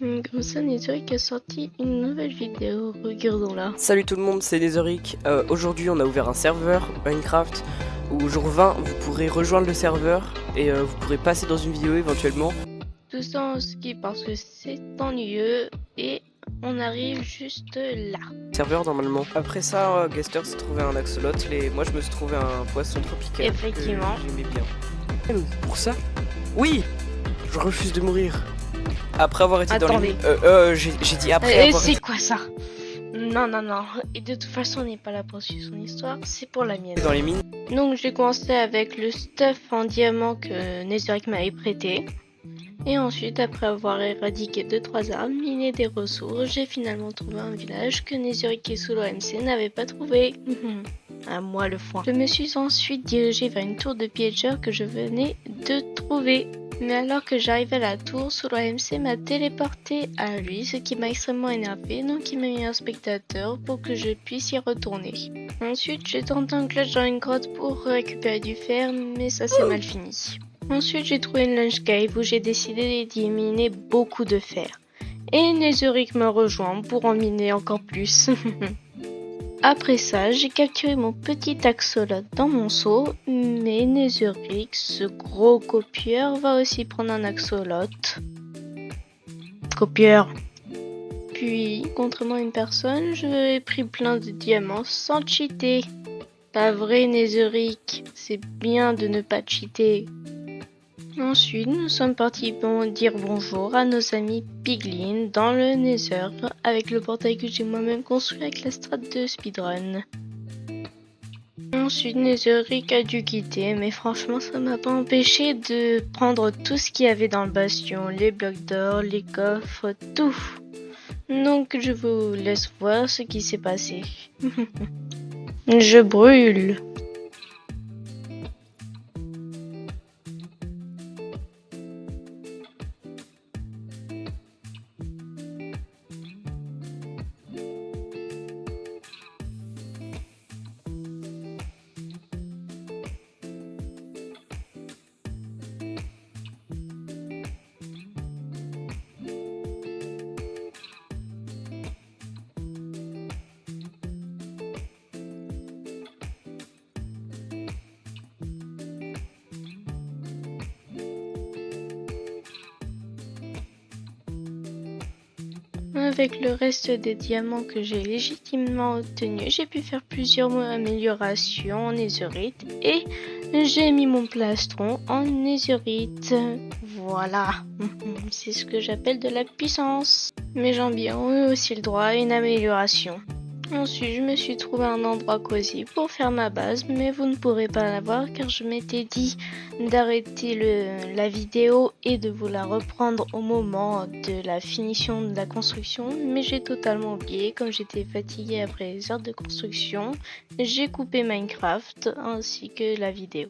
Comme ça, Netherrick a sorti une nouvelle vidéo, regardons-la. Salut tout le monde, c'est Netherrick. Aujourd'hui on a ouvert un serveur Minecraft où jour 20 vous pourrez rejoindre le serveur et vous pourrez passer dans une vidéo éventuellement. Tout ça en ski parce que c'est ennuyeux et on arrive juste là. Serveur normalement. Après ça, Gaster s'est trouvé un axolot et moi je me suis trouvé un poisson tropical. Effectivement. Que j'aimais bien. Pour ça, oui, je refuse de mourir. Après avoir été Attendez. dans les... j'ai dit après avoir C'est été quoi ça? Non. Et de toute façon, on n'est pas là pour suivre son histoire, c'est pour la mienne. dans les mines. Donc j'ai commencé avec le stuff en diamant que Netherrick m'avait prêté. Et ensuite, après avoir éradiqué 2-3 arbres, miné des ressources, j'ai finalement trouvé un village que Netherrick et Solo MC n'avaient pas trouvé. À moi le foin. Je me suis ensuite dirigée vers une tour de piégeur que je venais de trouver. Mais alors que j'arrivais à la tour, Solo MC m'a téléporté à lui, ce qui m'a extrêmement énervé, donc il m'a mis un spectateur pour que je puisse y retourner. Ensuite, j'ai tenté un clutch dans une grotte pour récupérer du fer, mais ça s'est mal fini. Ensuite, j'ai trouvé une lunch cave où j'ai décidé d'y miner beaucoup de fer. Et Netherrick me rejoint pour en miner encore plus. Après ça, j'ai capturé mon petit axolot dans mon seau, mais Netherrick, ce gros copieur, va aussi prendre un axolot. Copieur. Puis, contrairement à une personne, j'ai pris plein de diamants sans cheater. Pas vrai, Netherrick, c'est bien de ne pas cheater. Ensuite, nous sommes partis dire bonjour à nos amis Piglin dans le Nether avec le portail que j'ai moi-même construit avec la strat de speedrun. Ensuite, Netherrick a dû quitter, mais franchement, ça m'a pas empêché de prendre tout ce qu'il y avait dans le bastion, les blocs d'or, les coffres, tout. Donc, je vous laisse voir ce qui s'est passé. Je brûle. Avec le reste des diamants que j'ai légitimement obtenus, j'ai pu faire plusieurs améliorations en netherite et j'ai mis mon plastron en netherite. Voilà, c'est ce que j'appelle de la puissance. Mes jambiers ont eu aussi le droit à une amélioration. Ensuite, je me suis trouvé un endroit cosy pour faire ma base, mais vous ne pourrez pas la voir car je m'étais dit d'arrêter la vidéo et de vous la reprendre au moment de la finition de la construction, mais j'ai totalement oublié. Comme j'étais fatiguée après les heures de construction, j'ai coupé Minecraft ainsi que la vidéo.